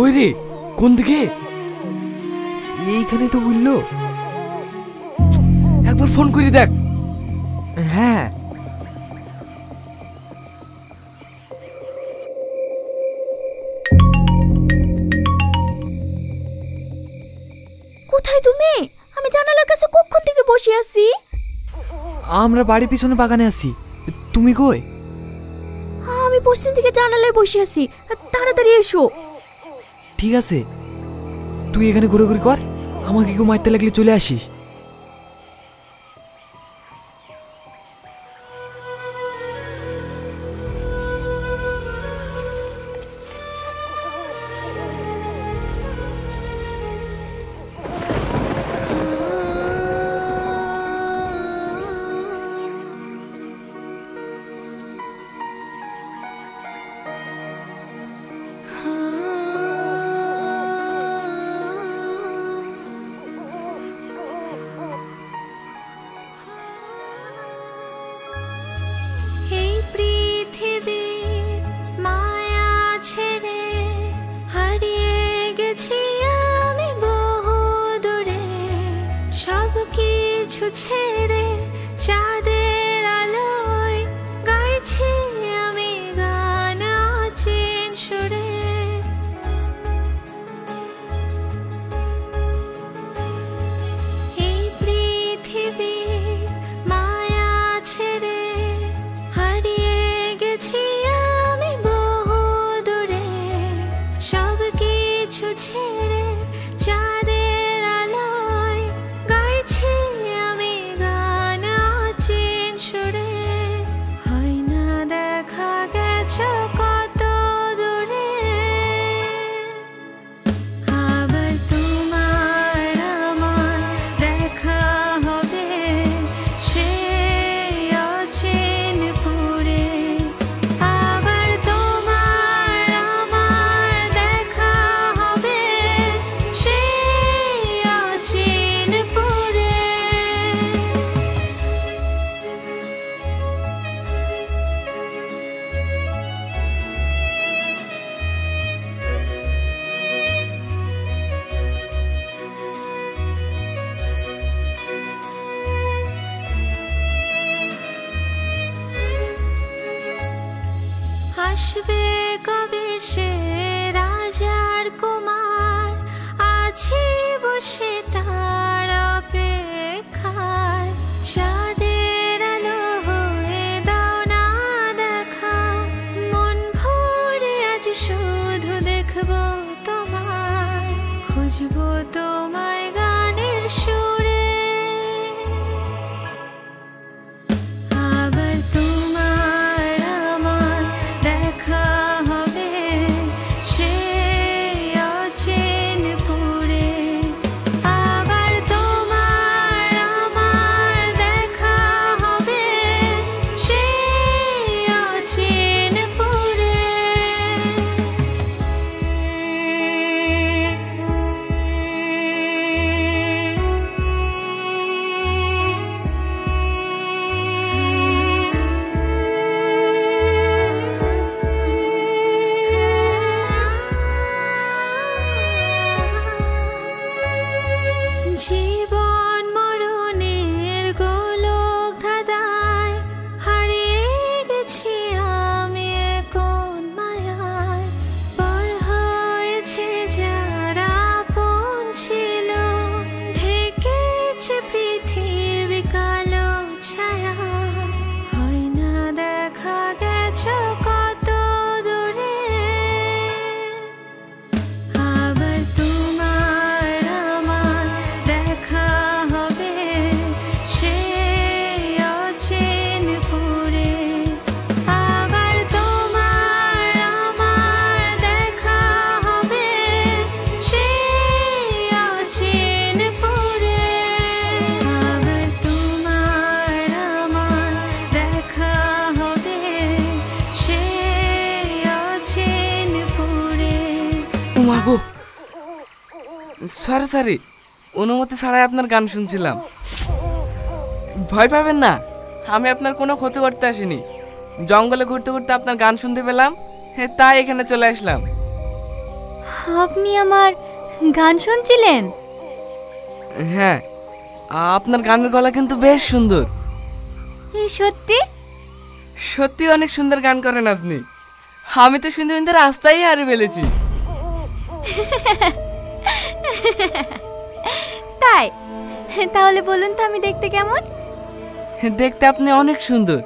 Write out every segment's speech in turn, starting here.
কই রে? কোন দিকে? এইখানে তো বললো। একবার ফোন করে দেখ। হ্যাঁ কোথায় তুমি? আমি জানালার কাছে কখন থেকে বসে আছি। আমরা বাড়ির পিছনে বাগানে আছি। তুমি কই? আমি পশ্চিম দিকে জানালায় বসে আছি, তাড়াতাড়ি এসো। ঠিক আছে, তুই এখানে ঘোরাঘুরি কর, আমাকে কেউ মারতে লাগলে চলে আসিস। ছেড়ে চাঁদের আলোয় গাইছি আমি গান আছেন সুরে। এই পৃথিবীর মায়া ছেড়ে হারিয়ে গেছি আমি বহু দূরে, সব কিছু ছেড়ে চাঁদের আলোয় গাইছি আমি গান আছেন সুরে। হয় না দেখা গেছো কত দূরে, আবার তোমার আমার দেখা হবে সেই অচিনপুরে। আবার তোমার আমার দেখা হবে সেই অচিনপুরে। আসবে কবে সে রাজার কুমার, আছি বসে তার অপেক্ষায়। চাঁদের আলো হয়ে দাও না দেখা, মন ভরে আজ শুধু দেখবো তোমায়, খুঁজবো তোমায় গানের সুরে। আবার তোমার আমার দেখা হবে সেই অচিনপুরে। আবার তোমার আমার দেখা হবে সেই অচিনপুরে। জীবন মরণের গোলক ধাঁধায় হারিয়ে গেছি আমি কোন মায়ায়। পর হয়েছে যারা আপন ছিল, ঢেকেছে পৃথিবী কালো ছায়া। হয় না দেখা গেছো কত দূরে, আবার তোমার আমার দেখা হবে সেই অচিনপুরে। আবার তোমার আমার দেখা হবে সেই অচিনপুরে। আবার তোমার আমার দেখা হবে সেই অচিনপুরে। মাগো, সরি সরি, অনুমতি ছাড়াই আপনার গান শুনছিলাম। ভয় পাবেন না, আমি আপনার কোনো ক্ষতি করতে আসিনি। জঙ্গলে ঘুরতে ঘুরতে আপনার গান শুনতে পেলাম, তাই এখানে চলে আসলাম। আপনি আমার গান শুনছিলেন? হ্যাঁ, আপনার গানের গলা কিন্তু বেশ সুন্দর। সত্যি? সত্যি অনেক সুন্দর গান করেন আপনি। আমি তো শুনতে শুনতে রাস্তায় হারিয়ে ফেলেছি। তাই? তাহলে বলুন তো আমি দেখতে কেমন? দেখতে আপনি অনেক সুন্দর,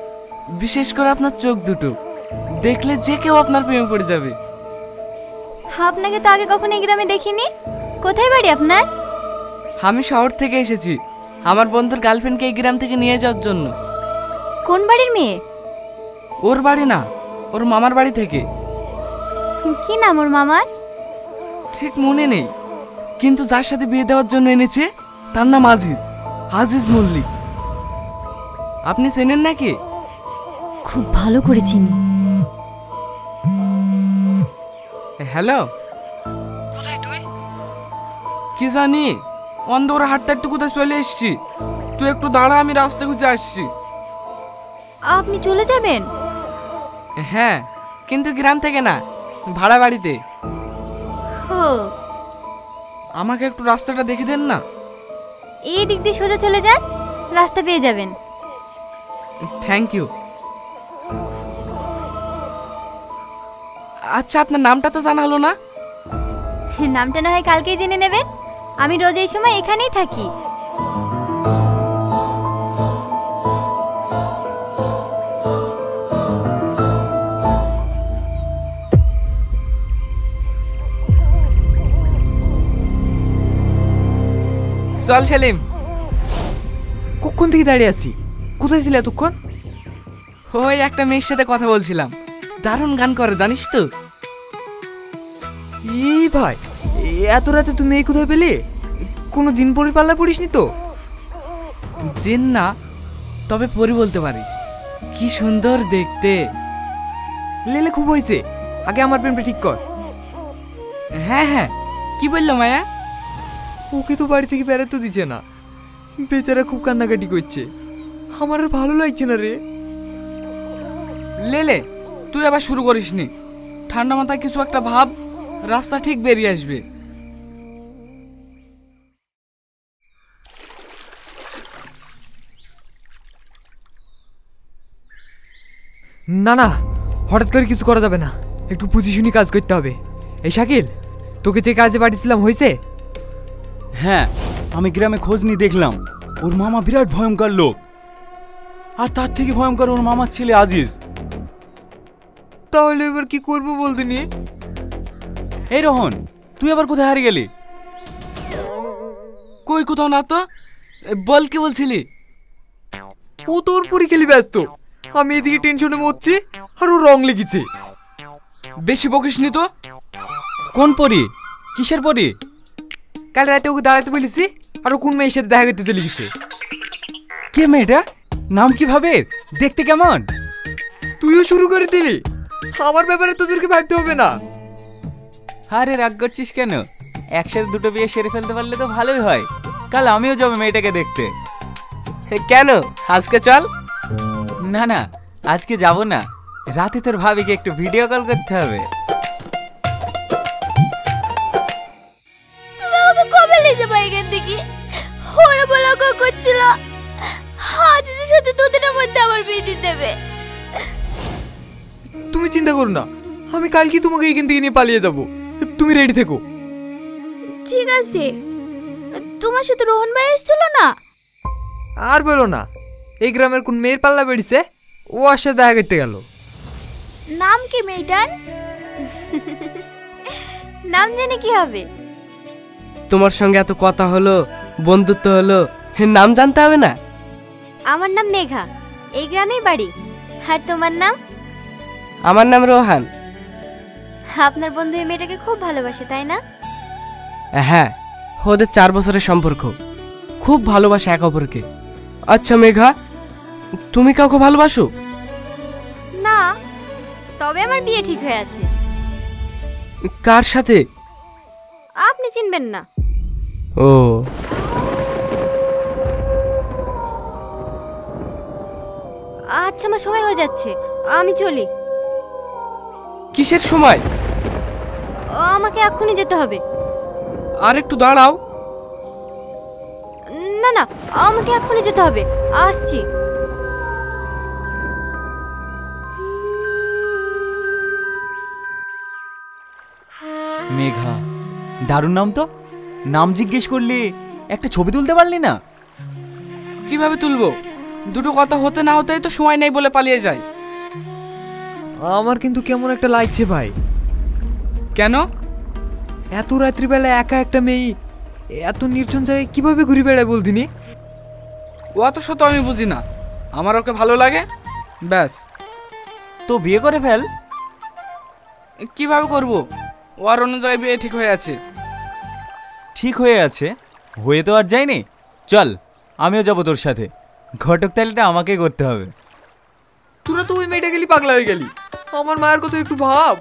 বিশেষ করে আপনার চোখ দুটো দেখলে যে কেউ আপনার প্রেমে পড়ে যাবে। আপনাকে তো আগে কখনো এই গ্রামে দেখিনি। কোথায় বাড়ি আপনার? আমি শহর থেকে এসেছি আমার বন্ধুর গার্লফ্রেন্ডকে এই গ্রাম থেকে নিয়ে যাওয়ার জন্য। কোন বাড়ির মেয়ে? ওর বাড়ি না, ওর মামার বাড়ি থেকে। কি নাম ওর মামার? ঠিক মনে নেই, কিন্তু যার সাথে বিয়ে দেওয়ার জন্য এনেছে তার নাম আজিজ, আজিজ মল্লিক। আপনি চেনেন নাকি? খুব ভালো করে চিনি। হ্যালো, কোথায় তুই? কি জানি অন্ধর হাঁটতে হাঁটতে কোথায় চলে এসছি। তুই একটু দাঁড়া, আমি রাস্তা খুঁজে আসছি। আপনি চলে যাবেন? হ্যাঁ, কিন্তু গ্রাম থেকে না, ভাড়া বাড়িতে। ও, আমাকে একটু রাস্তাটা দেখে দেন না। এই দিক দিয়ে সোজা চলে যান, রাস্তা পেয়ে যাবেন। Thank you. আচ্ছা, আপনার নামটা তো জানা হলো না। নামটা না হয় কালকেই জেনে নেবেন। আমি রোজ এই সময় এখানেই থাকি। চল সেলিম। কখন থেকে দাঁড়িয়ে আছি? কোথায় ছিলে এতক্ষণ? ওই একটা মেয়ের সাথে কথা বলছিলাম, দারুণ গান করে জানিস তো। এই ভাই, এত রাতে তুমি এই কোথায় পেলে? কোনো জিন পরি পাল্লা পড়িসনি তো? জিন না, তবে পরি বলতে পারিস। কি সুন্দর দেখতে। লেলে খুব হয়েছে, আগে আমার প্রেমটা ঠিক কর। হ্যাঁ হ্যাঁ, কি বললো মায়া? ওকে তো বাড়ি থেকে বেড়াতে দিচ্ছে না, বেচারা খুব কান্নাকাটি করছে। আমার আর ভালো লাগছে না রে। লেলে, তুই আবার শুরু করিসনি। ঠান্ডা মাথায় কিছু একটা ভাব, রাস্তা ঠিক বেরিয়ে আসবে। না না, হঠাৎ করে কিছু করা যাবে না, একটু বুঝি শুনি কাজ করতে হবে। এই শাকিল, তোকে যে কাজে পাঠিয়েছিলাম হয়েছে? হ্যাঁ, আমি গ্রামে খোঁজ নিয়ে দেখলাম ওর মামা বিরাট ভয়ঙ্কর লোক, আর তার থেকে ভয়ঙ্কর ওর মামার ছেলে আজিজ। তাহলে এবার কি করবো বলতে নি? এই রোহন, তুই আবার কোথায় হারিয়ে গেলি? কই কোথাও না তো। বল, কি বলছিলি? ও তোর পরি খেলি ব্যস্ত, আমি এদিকে টেনশনে মরছি আর ও রং লেগেছে। বেশি বকিসনি তো। কোন পরি? কিসের পরি? কাল রাতে ওকে দাঁড়াতে বলেছি, আর ও কোন মেয়ের সাথে দেখা করতে চলে গেছে। কে মেয়েটা? নাম কি ভাবে? দেখতে কেমন? তুইও শুরু করে দিলি, আমার ব্যাপারে তোদেরকে ভাবতে হবে না। আরে রাগ করছিস কেন? একসাথে দুটো বিয়ে সেরে ফেলতে পারলে তো ভালোই হয়। কাল আমিও যাবো মেয়েটাকে দেখতে। কেন, আজকে চল। না না, আজকে যাব না, রাতে তোর ভাবিকে একটু ভিডিও কল করতে হবে। তুমি আমাকে কবে নিয়ে যাবে এখান থেকে? ওরা বলা করছিল আজিজের সাথে দুদিনের মধ্যে আমার বিয়ে দিয়ে দেবে। তুমি চিন্তা করো না, আমি কালকে তোমাকে এখান থেকে নিয়ে পালিয়ে যাব। তুমি রেডি থেকো। ঠিক আছে। তোমার সাথে রোহন ভাই এসেছিল না? আর বলো না, এই গ্রামের কোন মেয়ের পাল্লা বেড়েছে, ও আর সাথে দেখা করতে গেল। নাম কি মেয়েটার? নাম জেনে কি হবে? তোমার সঙ্গে এত কথা হলো, বন্ধুত্ব হলো, নাম জানতে হবে না? আমার নাম মেঘা, এই গ্রামেই বাড়ি। আর তোমার নাম? আমার নাম রোহান। আপনার বন্ধু এই মেয়েটাকে খুব ভালোবাসে, তাই না? হ্যাঁ, ওদের 4 বছরের সম্পর্ক, খুব ভালোবাসে এক অপরকে। আচ্ছা মেঘা, তুমি কাউকে ভালোবাসো? না, তবে আমার বিয়ে ঠিক হয়ে আছে। কার সাথে? আপনি চিনবেন না। ও, আচ্ছা, আমার সময় হয়ে যাচ্ছে, আমি চলি। কিসের সময়? আমাকে এখনই যেতে হবে। আর একটু দাঁড়াও। না না, আমাকে এখনই যেতে হবে, আসছি। মেঘা, দারুণ নাম তো। নাম জিজ্ঞেস করলি, একটা ছবি তুলতে পারলি না? কিভাবে তুলবো? দুটো কথা হতে না হতেই তো সময় নেই বলে পালিয়ে যায়। আমার কিন্তু কেমন একটা লাগছে ভাই। কেন? এত রাত্রিবেলা একা একটা মেয়ে এত নির্জন জায়গায় কিভাবে ঘুরে বেড়ায় বলদিনি? ও অত শত আমি বুঝি না, আমার ওকে ভালো লাগে ব্যাস। তো বিয়ে করে ফেল। কিভাবে করব? ও আর অন্য জায়গায় বিয়ে ঠিক হয়ে আছে। ঠিক হয়ে আছে? হয়ে তো আর যায়নি। চল, আমিও যাবো তোর সাথে। ঘটক তালিটা আমাকে করতে হবে। তোরা তো ওই মেয়েটা গেলি পাগলা হয়ে গেলি। আমার মায়ের কথা একটু ভাব।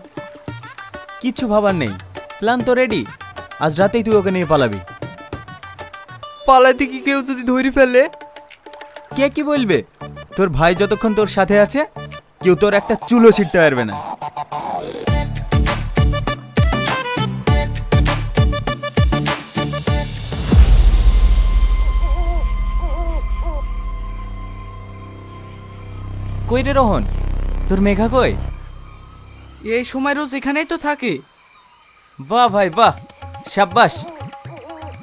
কিচ্ছু ভাবার নেই, প্ল্যান তো রেডি। আজ রাতেই তুই ওকে নিয়ে পালাবি। পালাইতে কি কেউ যদি ধরে ফেলে? কে কি বলবে? তোর ভাই যতক্ষণ তোর সাথে আছে, কেউ তোর একটা চুলো ছিটতে পারবে না। কই রে রোহন, তোর মেঘা কই? এই সময় রোজ এখানেই তো থাকে। বাহ ভাই বাহ, সাব্বাস।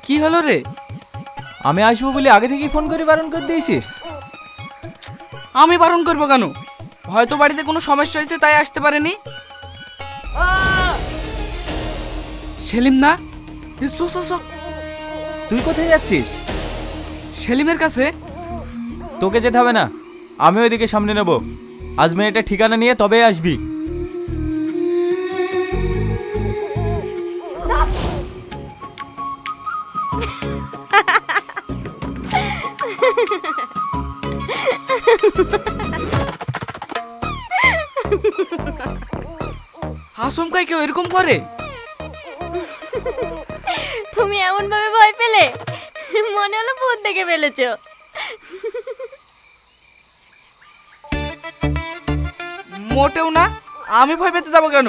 কি হলো রে? আমি আসবো বলে আগে থেকেই ফোন করে বারণ করে দিয়েছিস? আমি বারণ করবো কেন? হয়তো বাড়িতে কোনো সমস্যা হয়েছে তাই আসতে পারেনি। সেলিম না? তুই কোথায় যাচ্ছিস? সেলিমের কাছে। তোকে যেতে হবে না, আমি ওইদিকে সামনে নেব। আজ মেয়েটা ঠিকানা নিয়ে তবে আসবি। আসমকাই কেউ এরকম করে? তুমি এমন ভাবে ভয় পেলে, মনে হলো ভূত দেখে ফেলেছো। মোটেও না, আমি ভয় পেতে যাবো কেন?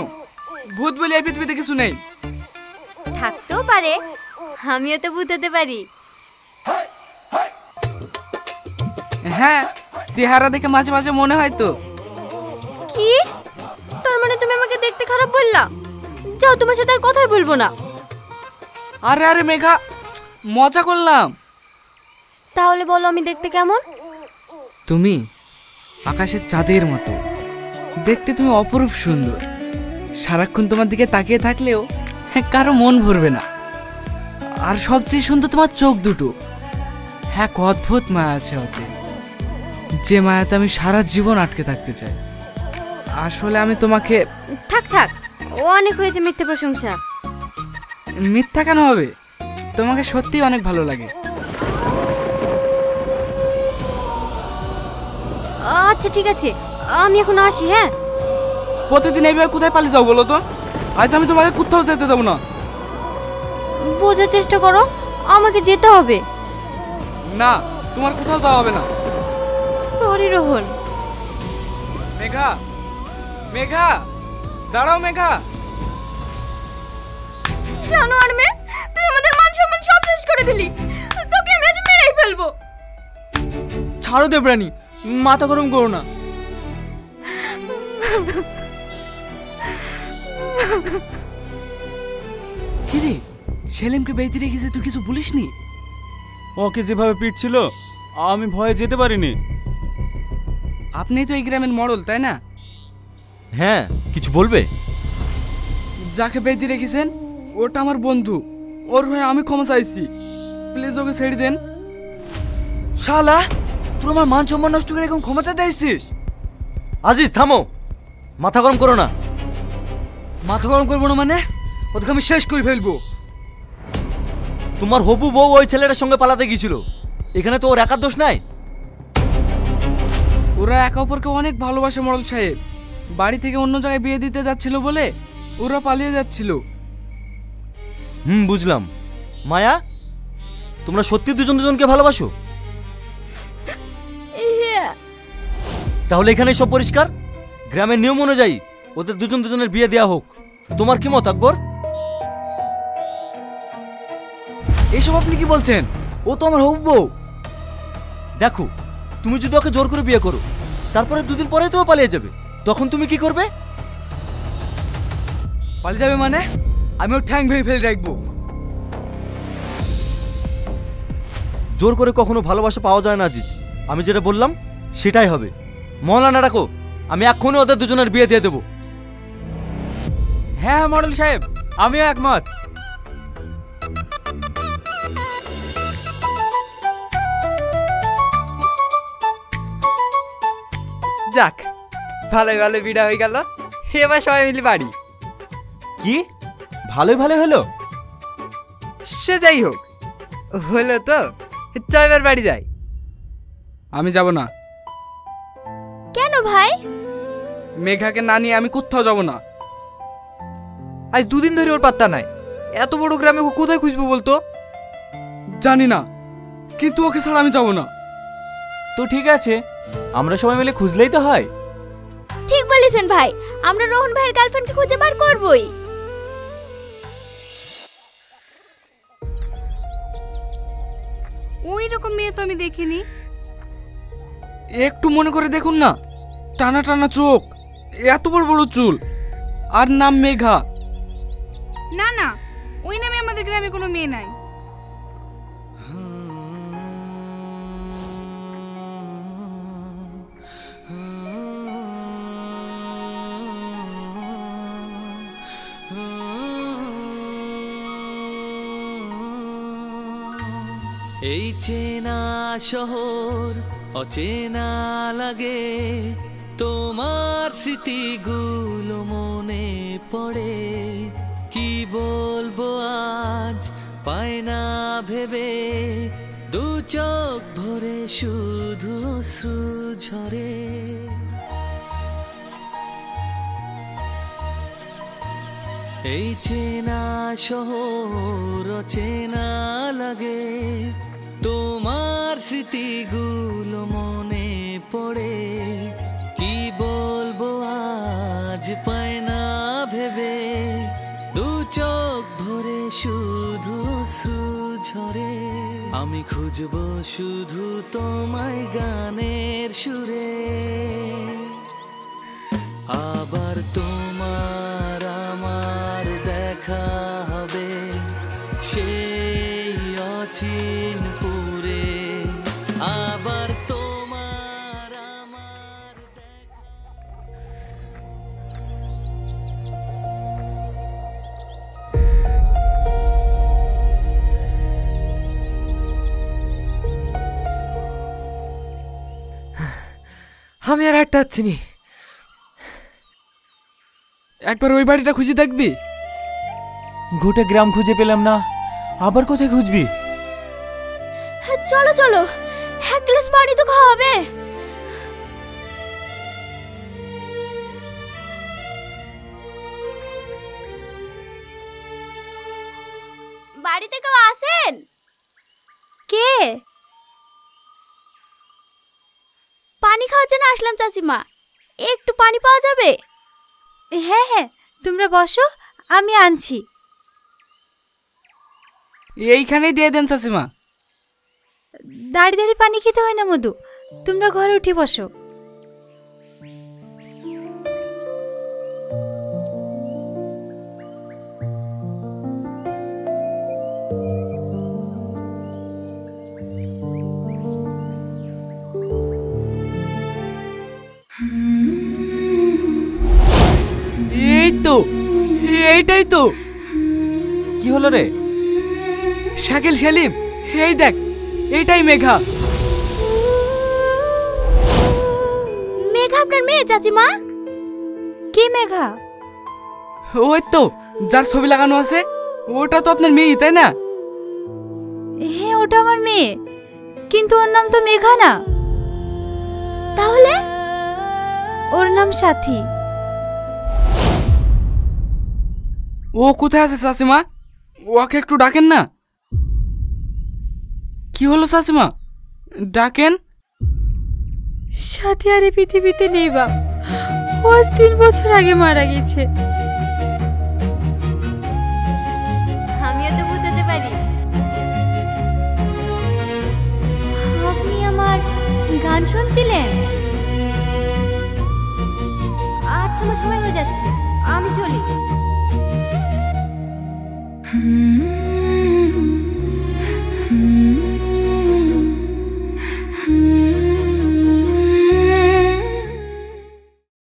ভূত বলে এই পৃথিবীতে কিছু নেই। থাকতেও পারে, আমিও তো ভূত হতে পারি। হ্যাঁ, চেহারা দেখে মাঝে মাঝে মনে হয় তো। কি? তার মানে তুমি আমাকে দেখতে খারাপ বললা? যাও, তোমার সাথে আর কথাই বলবো না। আরে আরে মেঘা, মজা করলাম। তাহলে বলো আমি দেখতে কেমন? তুমি আকাশের চাঁদের মতো দেখতে। তুমি অপরূপ সুন্দর। সারাক্ষণ তোমার দিকে তাকিয়ে থাকলেও কারো মন ভরবে না। আর সবচেয়ে সুন্দর তোমার চোখ দুটো। হ্যাঁ, অদ্ভুত মায়া আছে ওতে, যে মায়াতে আমি সারা জীবন আটকে থাকতে চাই। আসলে আমি তোমাকে। থাক থাক, ও অনেক হয়েছে মিথ্যে প্রশংসা। মিথ্যা কেন হবে? তোমাকে সত্যি অনেক ভালো লাগে। আচ্ছা ঠিক আছে, আমি এখন আসি। হ্যাঁ, প্রতিদিন এইভাবে কোথায় পালিয়ে যাও বলো তো? আজ আমি তোমাকে কোথাও যেতে দেবো না। বোঝার চেষ্টা করো, আমাকে যেতে হবে। না, তোমার কোথাও যাওয়া হবে না। সরি রোহন। মেঘা, মেঘা, দাঁড়াও মেঘা। জানো আর মেয়ে, তুই আমাদের মান সম্মান সব শেষ করে দিলি। তোকে আমি আজ মেরেই ফেলবো। ছাড়ো দেবরানী, মাথা গরম করো না। কিরে, সেলিমকে বেঁধে রেখেছে, তুই কিছু বলিসনি? ওকে যেভাবে পিটছিল, আমি ভয়ে যেতে পারিনি। আপনি তো এই গ্রামের মডেল, তাই না? হ্যাঁ, কিছু বলবে? যাকে বেঁধে রেখেছেন ওটা আমার বন্ধু। ওর হয়ে আমি ক্ষমা চাইছি, প্লিজ ওকে ছেড়ে দেন। শালা, তুই আমার মান সম্মান নষ্ট করে এখন ক্ষমা চাইতে আসছিস? আজিজ থামো, মাথা গরম করো না। মাথা গরম করবো না মানে? ওদেরকে আমি শেষ করে ফেলবো। তোমার হবু বউ ওই ছেলেটার সঙ্গে পালাতে গিয়েছিল, এখানে তো ওর একার দোষ নাই। ওরা একে অপরকে অনেক ভালোবাসে মডেল সাহেব। বাড়ি থেকে অন্য জায়গায় বিয়ে দিতে যাচ্ছিল বলে ওরা পালিয়ে যাচ্ছিল। বুঝলাম। মায়া, তোমরা সত্যি দুজন দুজনকে ভালোবাসো? তাহলে এখানে সব পরিষ্কার। গ্রামের নিয়ম অনুযায়ী ওদের দুজন দুজনের বিয়ে দেওয়া হোক। তোমার কি মত আকবর? এসব আপনি কি বলছেন? ও তো আমার হবু বউ। দেখো, তুমি যদি ওকে জোর করে বিয়ে করো, তারপরে দুদিন পরে তো ও পালিয়ে যাবে, তখন তুমি কি করবে? পালিয়ে যাবে মানে? আমি ওর ঠ্যাং ভেঙে ফেলে রাখবো। জোর করে কখনো ভালোবাসা পাওয়া যায় না আজিজ। আমি যেটা বললাম সেটাই হবে। মহলানা রাখো, আমি এক্ষুনি ওদের দুজনের বিয়ে দিয়ে দেবো। হ্যাঁ মডেল সাহেব, আমিও একমত। যাক, ভালোই ভালো বিড়া হয়ে গেল। এবার সবাই মিলে বাড়ি। কি ভালোই ভালো হলো? সে যাই হোক, হলো তো। চল এবার বাড়ি যাই। আমি যাব না। কেন ভাই? মেঘাকে না নিয়ে আমি কোথাও যাব না। আজ দুদিন ধরে ওর পাত্তা নাই। এত বড় গ্রামে ও কোথায় খুঁজবো বলতো? জানি না, কিন্তু ওকে ছাড়া আমি যাব না। তো ঠিক আছে, আমরা সবাই মিলে খুঁজলেই তো হয়। ঠিক বলেছেন ভাই, আমরা রোহন ভাইয়ের গার্লফ্রেন্ডকে খুঁজে বার করবই। ওই রকম মেয়ে তো আমি দেখিনি। একটু মনে করে দেখুন না, টানা টানা চোখ, এত বড় বড় চুল, আর নাম মেঘা। না না, ওই নামে আমাদের গ্রামে কোনো মেয়ে নাই। এই চেনা শহর অচেনা লাগে, তোমার স্মৃতিগুলো মনে পড়ে। কি বলবো আজ পায় না ভেবে, দু চোখ ভরে শুধু অশ্রু ঝরে। এই চেনা শহর অচেনা লাগে, তোমার স্মৃতিগুলো মনে পড়ে। কি বলবো আজ পায় না ভেবে, দু চোখ ভরে শুধু অশ্রু ঝরে। আমি খুঁজবো শুধু তোমায় গানের সুরে, আবার তোমার আমার দেখা হবে সেই অচিনপুরে। আবার তোমার আমার আমি আর একটা আছি নি। একবার ওই বাড়িটা খুঁজে দেখবি? গোটা গ্রাম খুঁজে পেলাম না, আবার কোথায় খুঁজবি? চলো চলো, এক গ্লাস পানি তো খাওয়া হবে। বাড়িতে কেউ আছেন? কে? পানি খাওয়ার জন্য আসলাম চাচিমা, একটু পানি পাওয়া যাবে? হ্যাঁ হ্যাঁ, তোমরা বসো, আমি আনছি। এইখানেই দিয়ে দেন চাচিমা। দাঁড়িয়ে দাঁড়িয়ে পানি খেতে হয় না মধু, তোমরা ঘরে উঠে বসো। এই তো, এইটাই তো। কি হলো রে? শাকিল, সেলিম, এই দেখ, এইটাই মেঘা। মেঘা আপনার মেয়ে চাচিমা? কে মেঘা? ওই তো যার ছবি লাগানো আছে, ওটা তো আপনার মেয়ে, তাই না? হ্যাঁ, ওটা আমার মেয়ে, কিন্তু ওর নাম তো মেঘা না। তাহলে? ওর নাম সাথী। ও কোথায় আছে চাচিমা? ওকে একটু ডাকেন না। কি হলো চাচিমা, ডাকেন। সাথী আর এই পৃথিবীতে নেই বাপ, ও আজ 3 বছর আগে মারা গেছে। আমিও তো বুঝতে পারি। সময় হয়ে যাচ্ছে, আমি চলি।